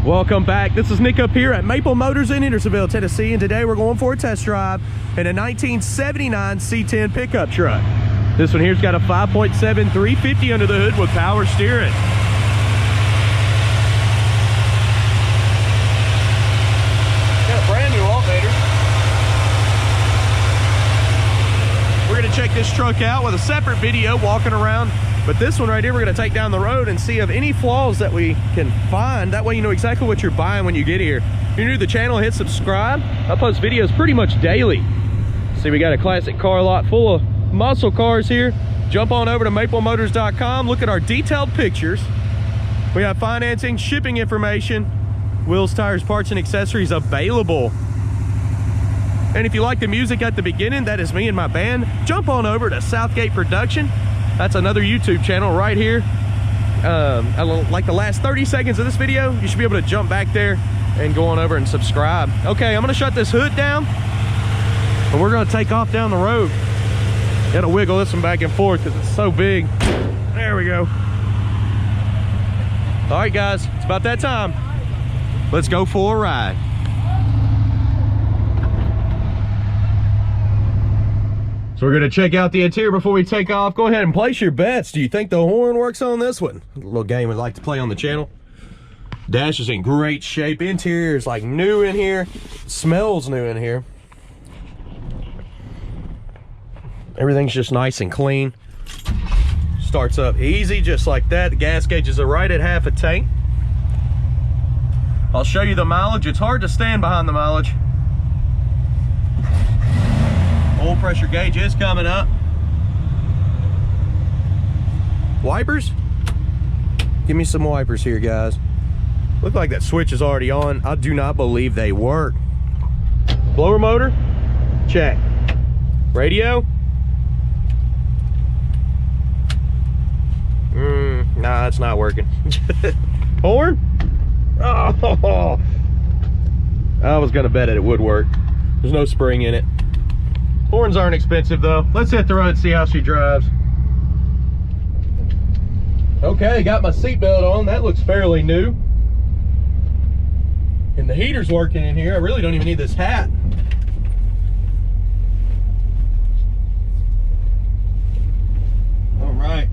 Welcome back. This is Nick up here at Maple Motors in Hendersonville, Tennessee, and today we're going for a test drive in a 1979 C-10 pickup truck. This one here's got a 5.7 350 under the hood with power steering. Got a brand new alternator. We're going to check this truck out with a separate video walking around. But this one right here, we're gonna take down the road and see of any flaws that we can find. That way you know exactly what you're buying when you get here. If you're new to the channel, hit subscribe. I post videos pretty much daily. See, we got a classic car lot full of muscle cars here. Jump on over to maplemotors.com, look at our detailed pictures. We have financing, shipping information, wheels, tires, parts, and accessories available. And if you like the music at the beginning, that is me and my band. Jump on over to Southgate Production. That's another YouTube channel right here. Like the last 30 seconds of this video, you should be able to jump back there and go on over and subscribe. Okay, I'm gonna shut this hood down and we're gonna take off down the road. Gotta wiggle this one back and forth because it's so big. There we go. All right, guys, it's about that time. Let's go for a ride. So we're gonna check out the interior before we take off. Go ahead and place your bets. Do you think the horn works on this one? A little game we like to play on the channel. Dash is in great shape. Interior is like new in here. Smells new in here. Everything's just nice and clean. Starts up easy just like that. The gas gauges are right at half a tank. I'll show you the mileage. It's hard to stand behind the mileage. Oil pressure gauge is coming up. Wipers? Give me some wipers here, guys. Look like that switch is already on. I do not believe they work. Blower motor? Check. Radio? Nah, it's not working. Horn? Oh, I was gonna bet it would work. There's no spring in it. Horns aren't expensive though. Let's hit the road and see how she drives. Okay, got my seatbelt on. That looks fairly new. And the heater's working in here. I really don't even need this hat. All right.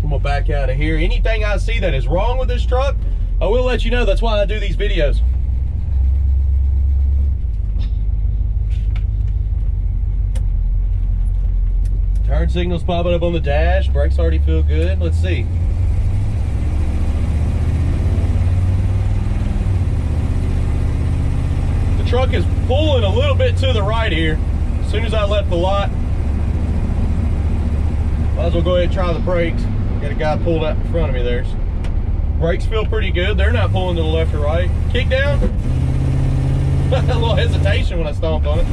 I'm gonna back out of here. Anything I see that is wrong with this truck, I will let you know. That's why I do these videos. Turn signals popping up on the dash. Brakes already feel good. Let's see. The truck is pulling a little bit to the right here. As soon as I left the lot, might as well go ahead and try the brakes. Got a guy pulled out in front of me there. Brakes feel pretty good. They're not pulling to the left or right. Kick down. A little hesitation when I stomped on it.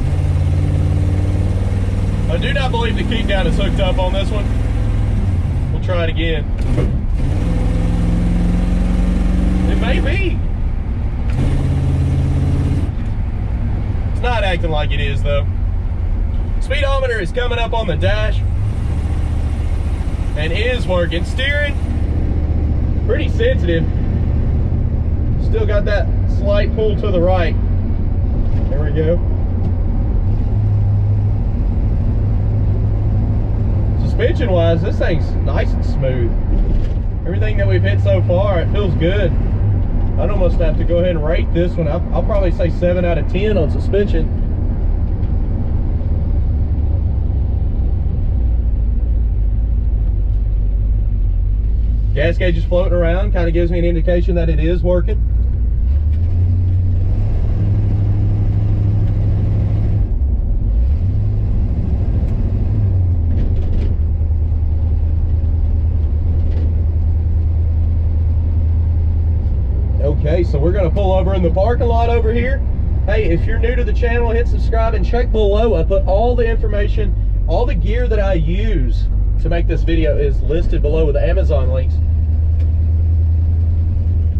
I do not believe the kick down is hooked up on this one. We'll try it again. It may be. It's not acting like it is though. Speedometer is coming up on the dash and is working. Steering, pretty sensitive. Still got that slight pull to the right. There we go. Suspension wise, this thing's nice and smooth. Everything that we've hit so far, it feels good. I'd almost have to go ahead and rate this one. I'll probably say 7 out of 10 on suspension. Gas gauge is floating around, kind of gives me an indication that it is working. Okay, so we're gonna pull over in the parking lot over here. Hey, if you're new to the channel, hit subscribe and check below. I put all the information, all the gear that I use to make this video is listed below with the Amazon links.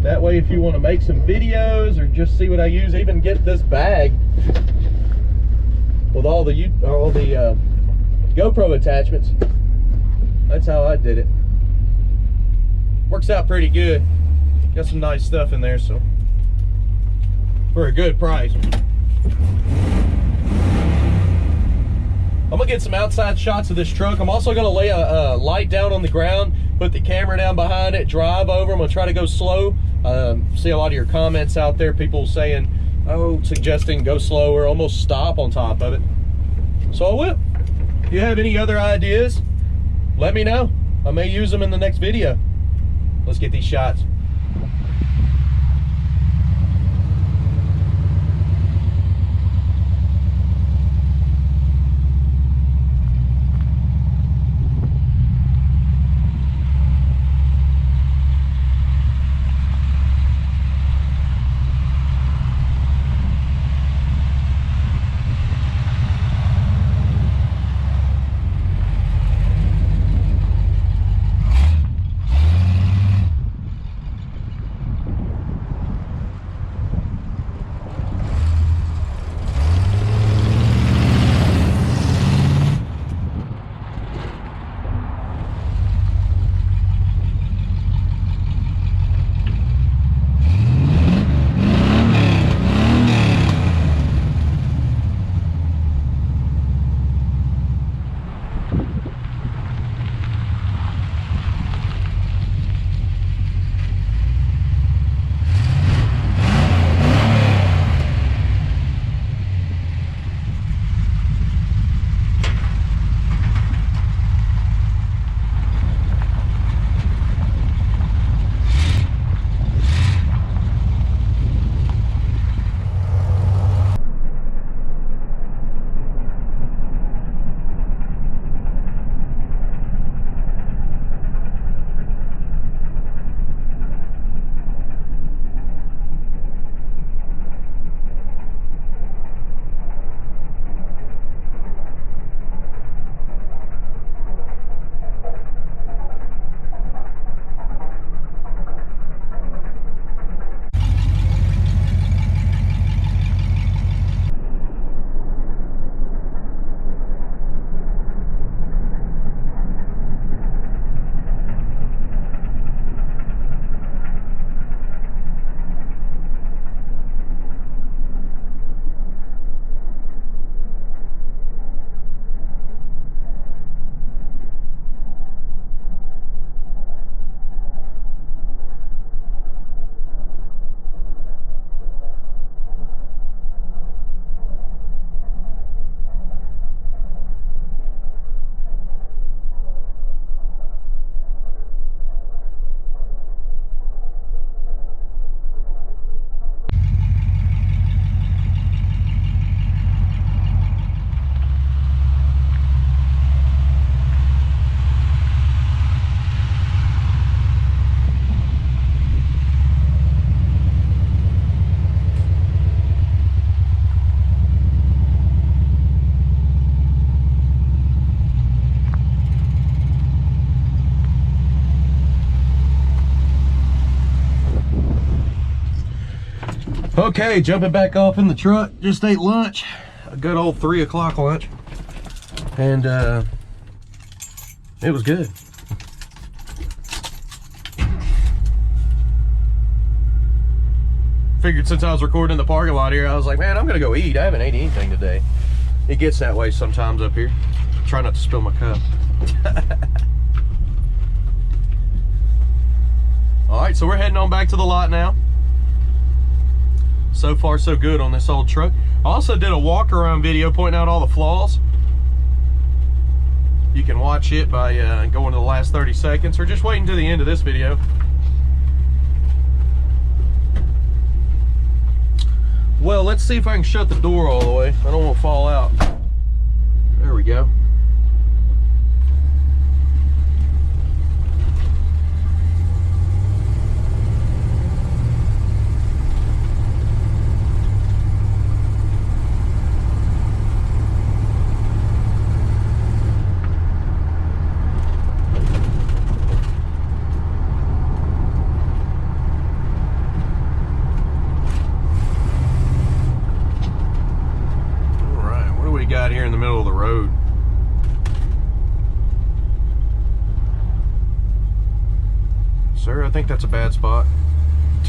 That way, if you want to make some videos or just see what I use, even get this bag with all the GoPro attachments. That's how I did it. Works out pretty good. Got some nice stuff in there, so for a good price. I'm gonna get some outside shots of this truck. I'm also gonna lay a light down on the ground, put the camera down behind it, drive over. I'm gonna try to go slow. See a lot of your comments out there, people saying, oh, suggesting go slower, almost stop on top of it. So I will. If you have any other ideas, let me know. I may use them in the next video. Let's get these shots. Okay, jumping back off in the truck. Just ate lunch, a good old 3 o'clock lunch, and it was good. Figured since I was recording in the parking lot here, I was like, man, I'm gonna go eat. I haven't ate anything today. It gets that way sometimes up here. Try not to spill my cup. All right, so we're heading on back to the lot now. So far, so good on this old truck. I also did a walk around video pointing out all the flaws. You can watch it by going to the last 30 seconds or just waiting to the end of this video. Well, let's see if I can shut the door all the way. I don't want to fall out. There we go. Got here in the middle of the road. Sir, I think that's a bad spot.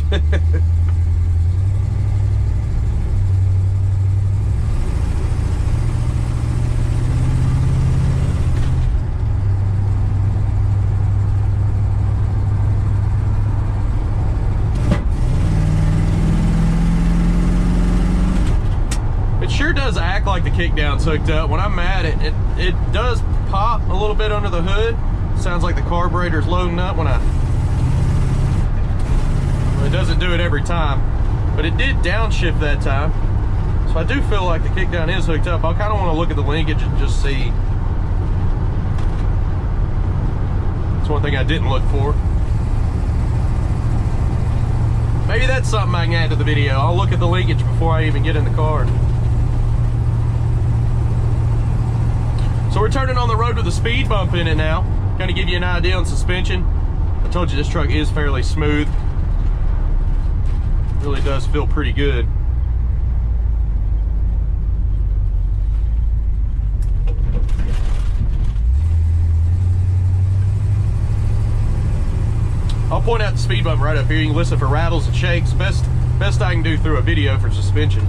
It sure does act like the kickdown's hooked up. When I'm mad, it does pop a little bit under the hood. Sounds like the carburetor's loading up when well, it doesn't do it every time, but it did downshift that time. So I do feel like the kickdown is hooked up. I kind of want to look at the linkage and just see. That's one thing I didn't look for. Maybe that's something I can add to the video. I'll look at the linkage before I even get in the car. So we're turning on the road with a speed bump in it now. Kind of give you an idea on suspension. I told you this truck is fairly smooth. Really does feel pretty good. I'll point out the speed bump right up here. You can listen for rattles and shakes. Best I can do through a video for suspension.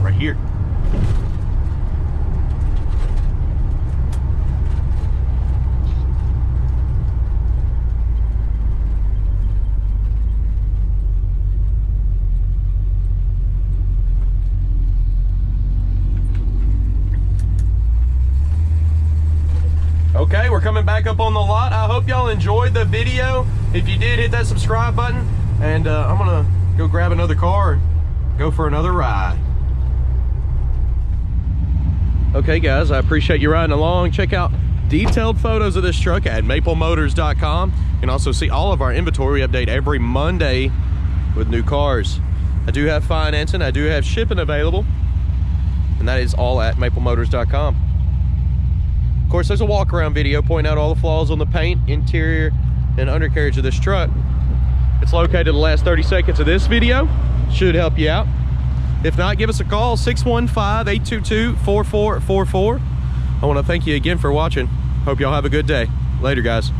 Right here. Okay, we're coming back up on the lot. I hope y'all enjoyed the video. If you did, hit that subscribe button, and I'm gonna go grab another car and go for another ride. Okay guys, I appreciate you riding along. Check out detailed photos of this truck at maplemotors.com. You can also see all of our inventory. We update every Monday with new cars. I do have financing, I do have shipping available, and that is all at maplemotors.com. Of course, there's a walk around video pointing out all the flaws on the paint, interior, and undercarriage of this truck. It's located in the last 30 seconds of this video. Should help you out. If not, give us a call, 615-822-4444. I want to thank you again for watching. Hope y'all have a good day. Later, guys.